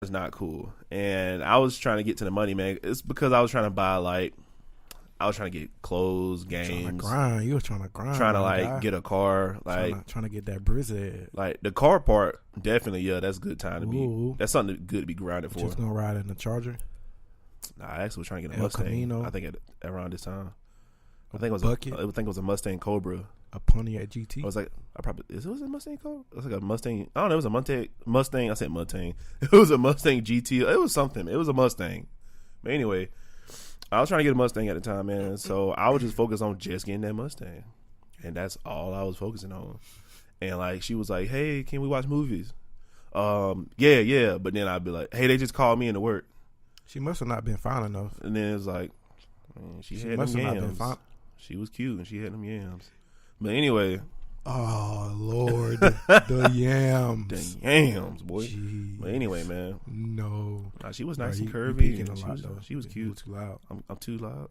It's not cool. And I was trying to get to the money, man. It's because I was trying to buy I was trying to get clothes, games, You were trying to grind. trying to get a car, trying to get that brizzy. Like the car part, definitely, yeah, that's a good time to Ooh. be. That's something good to be grinding for. Just gonna ride in the Charger. Nah, I actually was trying to get a El Mustang. Camino. I think around this time. I A think bucket. I think it was a Mustang Cobra. A Pontiac GT. I was like, was it a Mustang Cobra? It was like a Mustang. I don't know. It was a Mustang. I said Mustang. It was a Mustang GT. It was something. It was a Mustang. But anyway, I was trying to get a Mustang at the time, man. So I was just focused on just getting that Mustang, and that's all I was focusing on. And like, she was like, "Hey, can we watch movies?" Yeah. But then I'd be like, "Hey, they just called me into work." She must have not been fine enough. And then it's like, she had must them have not been yams. fine. She was cute and she had them yams. But anyway, oh Lord, the yams. the yams, boy. Jeez. But anyway, man, no, she was nice and you curvy. peeking And a lot, though. she was You're cute. too loud. I'm too loud.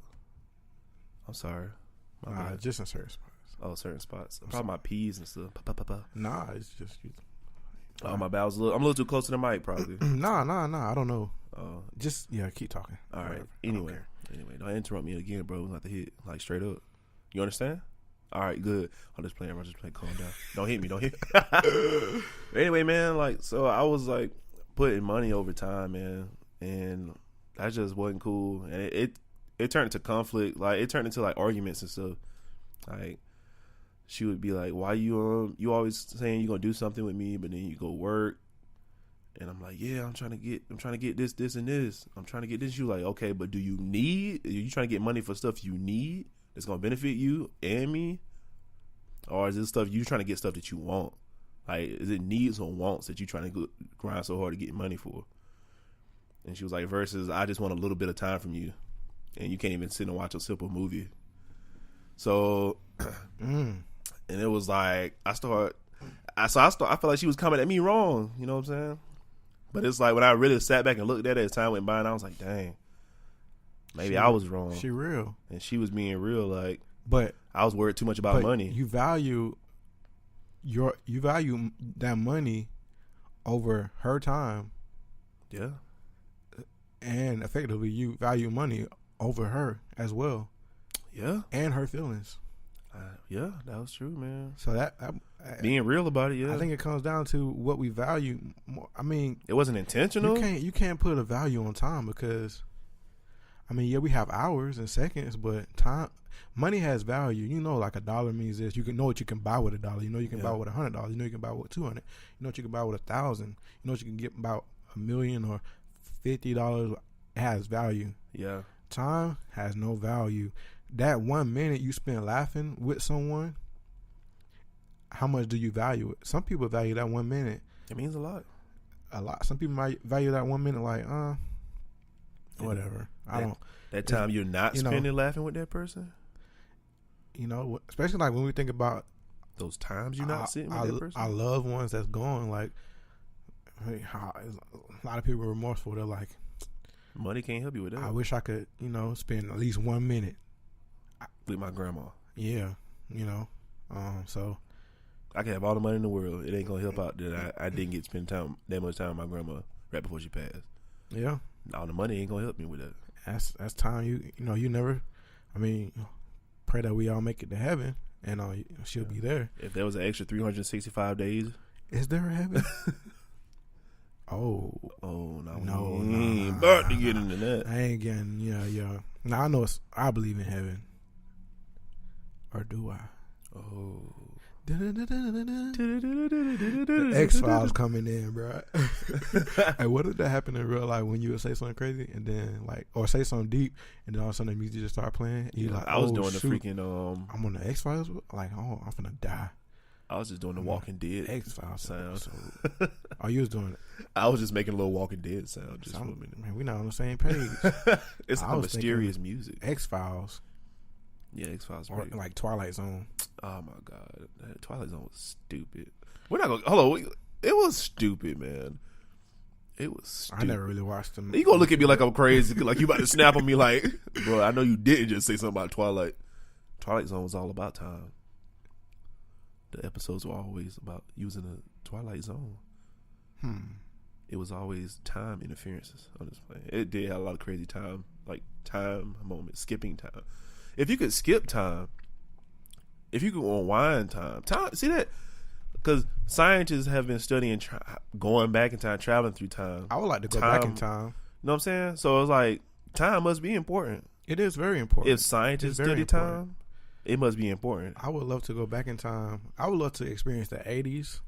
I'm sorry. My bad. Just in certain spots. Oh, certain spots. Probably my P's and stuff. Nah, it's just you. Oh, my bad. I'm a little too close to the mic, probably. Nah. I don't know. Oh, Just keep talking. all right. Whatever. Anyway, don't interrupt me again, bro. We have to hit like straight up. You understand? All right, good. I'm just playing. Calm down. Don't hit me. Anyway, man, like, so I was like putting money over time, man, and that just wasn't cool. And it turned into conflict. Like, it turned into like arguments and stuff. Like, she would be like, "Why you always saying you gonna do something with me, but then you go work?" And I'm like, "Yeah, I'm trying to get this, and this. I'm trying to get this." You like, "Okay, but are you trying to get money for stuff you need that's gonna benefit you and me, or is this stuff you trying to get stuff that you want? Like, is it needs or wants that you trying to grind so hard to get money for?" And she was like, "Versus, I just want a little bit of time from you, and you can't even sit and watch a simple movie." So, and it was like I felt like she was coming at me wrong. You know what I'm saying? But it's like when I really sat back and looked at it as time went by, and I was like, "Dang, maybe I was wrong." She real, and she was being real. Like, but I was worried too much about money. You value that money over her time. Yeah. And effectively, you value money over her as well. Yeah. And her feelings. Yeah, that was true, man. So that being real about it, yeah. I think it comes down to what we value more. I mean, it wasn't intentional. You can't put a value on time because, I mean, yeah, we have hours and seconds, but money has value. You know, like $1 means this. You can know what you can buy with $1. You know you can buy with $100. You know you can buy with $200. You know what you can buy with $1,000. You know what you can get about $1 million or $50. It has value. Yeah. Time has no value. That 1 minute you spend laughing with someone, how much do you value it? Some people value that 1 minute. It means a lot. A lot. Some people might value that 1 minute like, whatever. That time you're not spending laughing with that person. You know, especially like when we think about those times you're not sitting with that person. I love ones that's gone. Like, a lot of people are remorseful. They're like, money can't help you with that. I wish I could, spend at least 1 minute with my grandma. Yeah, so I can have all the money in the world. It ain't gonna help out that I didn't get to spend that much time with my grandma right before she passed. Yeah, all the money ain't gonna help me with that. That's time you never. I mean, pray that we all make it to heaven and she'll be there. If there was an extra 365 days, is there a heaven? No, we ain't about to get into that. I ain't getting, yeah. Now I know I believe in heaven, or do I? Oh, the X-Files coming in, bro. Hey, what did that happen in real life when you would say something crazy and then or say something deep and then all of a sudden the music just start playing? And like, I was doing shoot. the freaking I'm on the X-Files. Like, I'm finna die. I was just doing the Walking Dead X-Files sound. Oh, you was doing it. I was just making a little Walking Dead sound just for a minute. Man, we're not on the same page. It's a mysterious music. X-Files. Yeah, X-Files. Or like Twilight Zone. Oh my God, Twilight Zone was stupid. We're not gonna hold on. It was stupid, man. It was stupid. I never really watched them. You gonna look at me like I'm crazy, like you about to snap on me, like, bro. I know you didn't just say something about Twilight. Twilight Zone was all about time. The episodes were always about using the Twilight Zone. it was always time interferences on this plane. It did have a lot of crazy time moments, skipping time. If you could skip time, if you could unwind time, see that? Because scientists have been studying going back in time, traveling through time. I would like to go back in time. You know what I'm saying? So it's like time must be important. It is very important. If scientists study time, it must be important. I would love to go back in time. I would love to experience the 80s.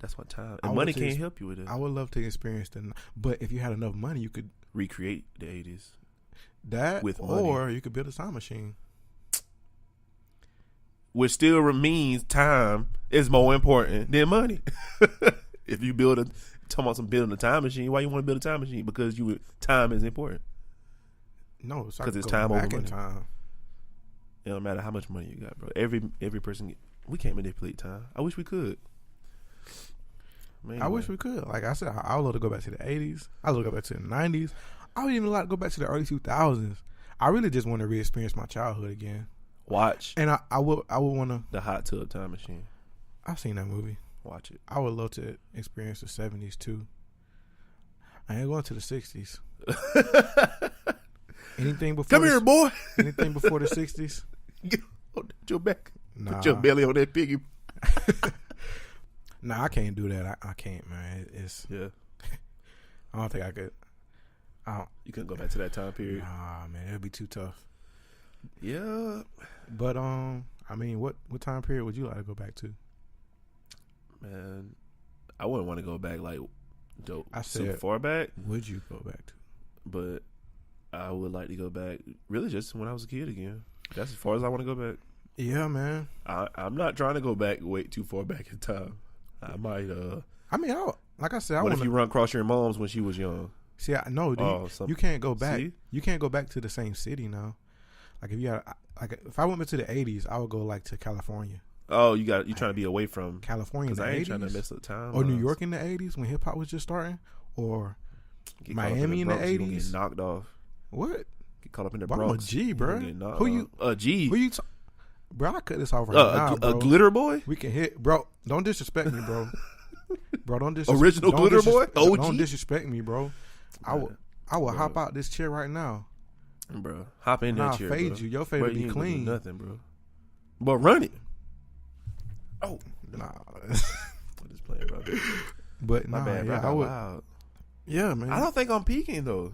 That's what time. And money can't help you with it. I would love to experience but if you had enough money, you could recreate the 80s. That with money. Or you could build a time machine. Which still means time is more important than money. If you talking about building a time machine, why you want to build a time machine? Because time is important. No, because it's time over money. Time. It don't matter how much money you got, bro. Every person, we can't manipulate time. I wish we could. I wish we could. Like I said, I would love to go back to the 80s. I would love to go back to the 90s. I would even like to go back to the early 2000s. I really just want to re-experience my childhood again. Watch. And I would want to. The Hot Tub Time Machine. I've seen that movie. Watch it. I would love to experience the 70s too. I ain't going to the 60s. Anything before? Come here, boy. Anything before the 60s? Get your back. Nah. Put your belly on that piggy. Nah, I can't do that. I can't, man. Yeah. I don't think I could. You couldn't go back to that time period. Nah, man, it'd be too tough. Yeah. But I mean, what time period would you like to go back to? Man, I wouldn't want to go back I said, super far back. Would you go back to? But I would like to go back really just when I was a kid again. That's as far as I want to go back. Yeah, man. I'm not trying to go back way too far back in time. I might. I mean, like I said, what if you run across your mom's when she was young? See, I know, dude. You can't go back. See? You can't go back to the same city now. Like if I went to the 80s, I would go to California. Oh, you trying to be away from California in the 80s? I ain't trying to mess up time. Or New York in the 80s when hip hop was just starting, or Miami in the 80s. You get knocked off. What? Get caught up in the Bronx. I'm a G, bro. Who you? A G. Who you? Bro, I cut this off right now, bro. A glitter boy? We can hit, bro. Don't disrespect me, bro. Bro, don't disrespect. Original glitter boy? OG? Don't disrespect me, bro. I will hop out this chair right now. Bro, hop in that chair, bro. I'll fade you. Your fade will be clean. Nothing, bro. But run it. Oh. Nah. I'm just playing, bro. But my bad, bro. I would. Yeah, man. I don't think I'm peaking, though.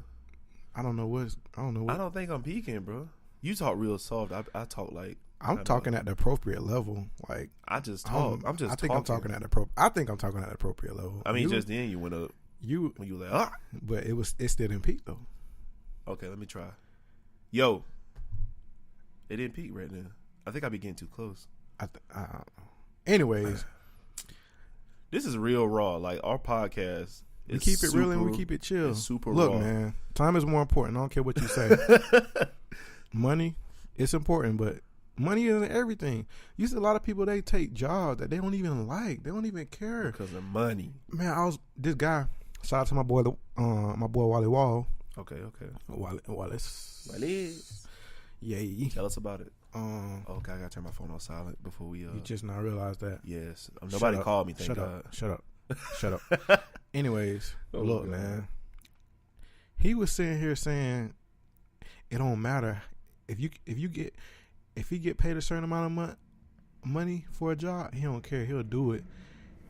I don't know what. I don't think I'm peaking, bro. You talk real soft. I talk like. I'm talking at the appropriate level. Like I just talk. I think I'm talking at the appropriate level. I mean, just then you went up. When you were like, but it still didn't peak though. Okay, let me try. Yo, it didn't peak right now. I think I be getting too close. Anyways, this is real raw. Like our podcast. We keep it real and we keep it chill. It's super Look, raw. man, time is more important. I don't care what you say. Money, it's important, but money isn't everything. You see a lot of people, they take jobs that they don't even like. They don't even care. Because of money. Man, this guy, shout out to my boy Wally Wall. Okay. Wallace. Yeah. Tell us about it. Okay, I gotta turn my phone on silent before we. You just now realized that. Yes. Nobody called me, thank God. Shut up. Anyways, look, God. Man. He was sitting here saying it don't matter if he get paid a certain amount of money for a job, he don't care. He'll do it.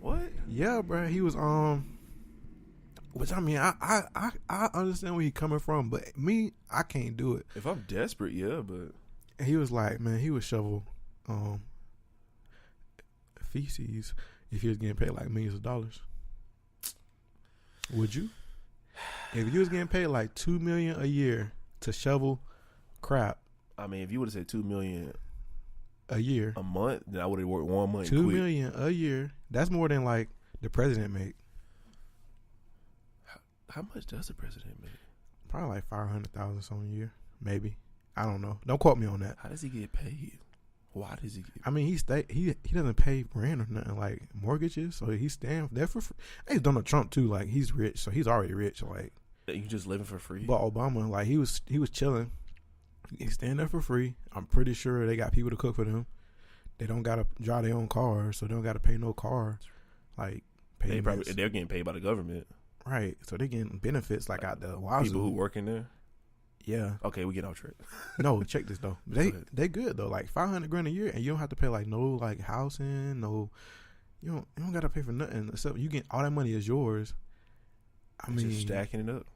What? Yeah, bro. He was which I mean, I understand where he's coming from, but me, I can't do it. If I'm desperate, yeah, but he was like, man, he would shovel feces if he was getting paid like millions of dollars. Would you? If you was getting paid like $2 million a year to shovel crap. I mean, if you would have said $2 million a year, a month, then I would have worked 1 month. $2 million a year. That's more than like the president make. How much does the president make? Probably like $500,000 some year, maybe. I don't know. Don't quote me on that. How does he get paid? Why does he get paid? I mean, he doesn't pay rent or nothing like mortgages, so he's staying there for free. Hey, Donald Trump too. Like he's rich, so he's already rich. Like you just living for free. But Obama, like he was chilling. He's staying there for free. I'm pretty sure they got people to cook for them. They don't gotta drive their own car, so they don't gotta pay no car. Like they're getting paid by the government. Right. So they getting benefits like out the wazoo. People who work in there. Yeah. Okay, we get off track. No, check this though. They good though. Like $500,000 a year, and you don't have to pay like no like housing, no. You don't gotta pay for nothing except you get all that money is yours. I mean, just stacking it up.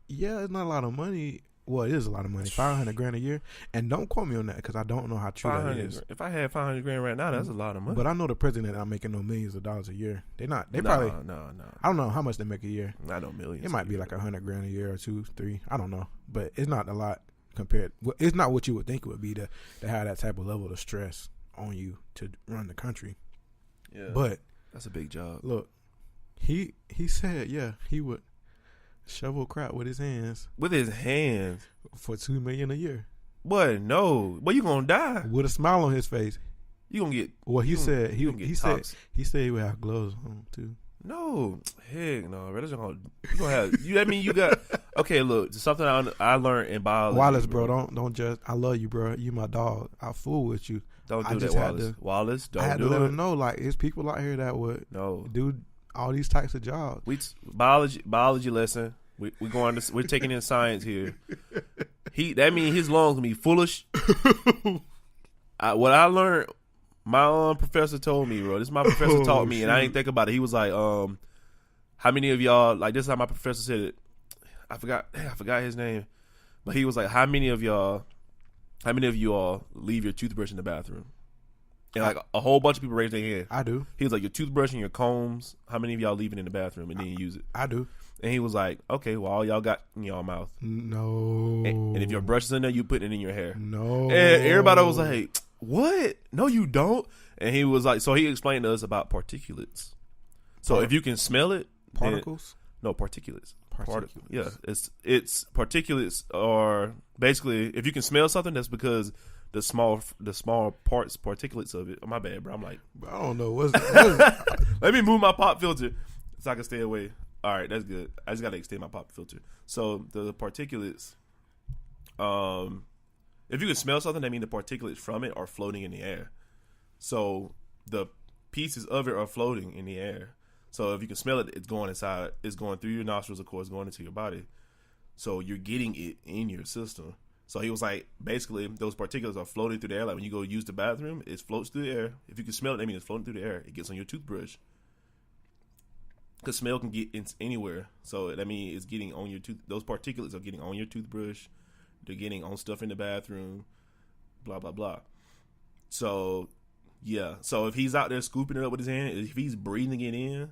Yeah, it's not a lot of money. Well, it is a lot of money. $500,000 a year, and don't quote me on that because I don't know how true that is. If I had $500,000 right now, that's a lot of money. But I know the president not making no millions of dollars a year. They probably no. I don't know how much they make a year. I know millions. It might be like $100,000 a year or 2, 3. I don't know, but it's not a lot compared. Well, it's not what you would think it would be to have that type of level of stress on you to run the country. Yeah, but that's a big job. Look, he said he would shovel crap with his hands. With his hands for $2 million a year. What? No. Well, you gonna die with a smile on his face. You gonna get. Well, he said he said he would have gloves on too. No, heck no. That's gonna you gonna have you. I mean, you got okay. Look, something I learned in biology. Wallace, bro, don't judge. I love you, bro. You my dog. I fool with you. Don't do that, Wallace. Wallace, don't do it. I had to let him know, like, there's people out here that would do all these types of jobs. Biology lesson. We're taking in science here. That means his lungs gonna be full of. What I learned, my professor told me, bro. This is my professor taught me, and I didn't think about it. He was like, how many of y'all, like, this is how my professor said it. I forgot his name, but he was like, how many of you all leave your toothbrush in the bathroom? And like a whole bunch of people raised their hand. I do. He was like, your toothbrush and your combs. How many of y'all leave it in the bathroom and then you use it? I do. And he was like, okay, well, all y'all got in y'all mouth. No. And if your brush is in there, you put it in your hair. No. And everybody was like, what? No, you don't. And he was like, so he explained to us about particulates. So if you can smell it. Particles? No, particulates. Yeah. It's particulates are basically, if you can smell something, that's because the small parts, particulates of it. Oh, my bad, bro. I'm like, I don't know. Let me move my pop filter so I can stay away. All right, that's good. I just got to extend my pop filter. So the particulates, if you can smell something, that means the particulates from it are floating in the air. So the pieces of it are floating in the air. So if you can smell it, it's going inside. It's going through your nostrils, of course, going into your body. So you're getting it in your system. So he was like, basically, those particulates are floating through the air. Like when you go use the bathroom, it floats through the air. If you can smell it, that means it's floating through the air. It gets on your toothbrush. Because smell can get anywhere. So that means it's getting on your tooth. Those particulates are getting on your toothbrush. They're getting on stuff in the bathroom. Blah, blah, blah. So, yeah. So if he's out there scooping it up with his hand, if he's breathing it in.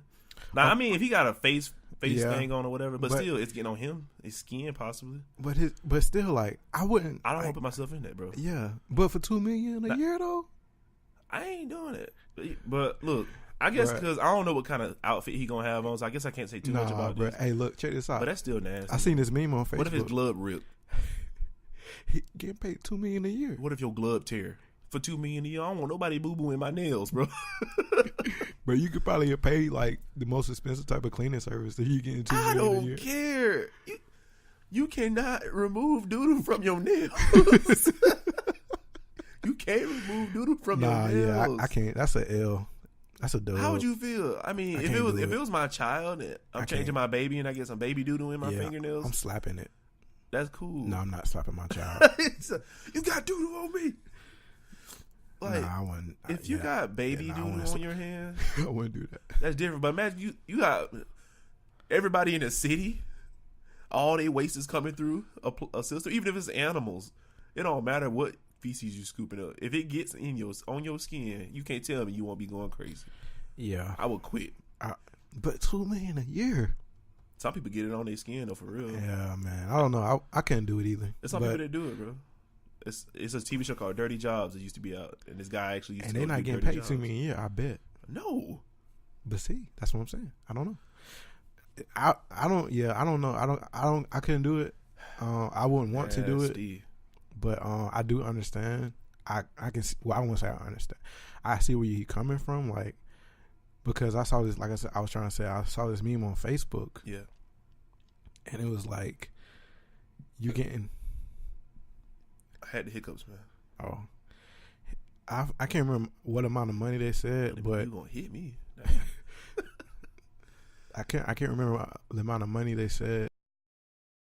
Now, I mean, if he got a face thing on or whatever, but still, it's getting on him. His skin, possibly. But still, like, I wouldn't. I don't want to put myself in that, bro. Yeah. But for $2 million a year, though? I ain't doing it. But look. I guess because I don't know what kind of outfit he gonna have on, so I guess I can't say too much about this. Hey, look, check this out. But that's still nasty. I seen this meme on Facebook. What if his glove ripped? He getting paid $2 million a year. What if your glove tear? For $2 million a year, I don't want nobody boo boo in my nails, bro. But you could probably get paid like the most expensive type of cleaning service that you get $2 million a year. I don't care. You cannot remove doodle from your nails. You can't remove doodle from your nails. Yeah, I can't. That's a L. That's a dub. How would you feel? I mean, if it was my child and I'm changing my baby and I get some baby doodle in my fingernails, I'm slapping it. That's cool. No, I'm not slapping my child. You got doodle on me. Like, I wouldn't. If you got baby doodle on your hand, I wouldn't do that. That's different. But imagine you got everybody in the city, all their waste is coming through a system. Even if it's animals, it don't matter what feces you scooping up. If it gets on your skin, you can't tell me you won't be going crazy. Yeah, I would quit. But $2 million a year. Some people get it on their skin though, for real. Yeah, man. I don't know. I can't do it either. There's some people that do it, bro. It's a TV show called Dirty Jobs that used to be out, and this guy actually used to. And they're not getting paid $2 million a year. I bet. No. But see, that's what I'm saying. I don't know. I don't. Yeah, I don't know. I couldn't do it. I wouldn't want to do it. Steve. But I do understand. I can see, well, I won't say I understand. I see where you're coming from, like, because I saw this, like I said, I was trying to say, I saw this meme on Facebook. Yeah. And it was like, you getting. I had the hiccups, man. Oh. I can't remember what amount of money they said, but. You gonna hit me. I can't remember the amount of money they said.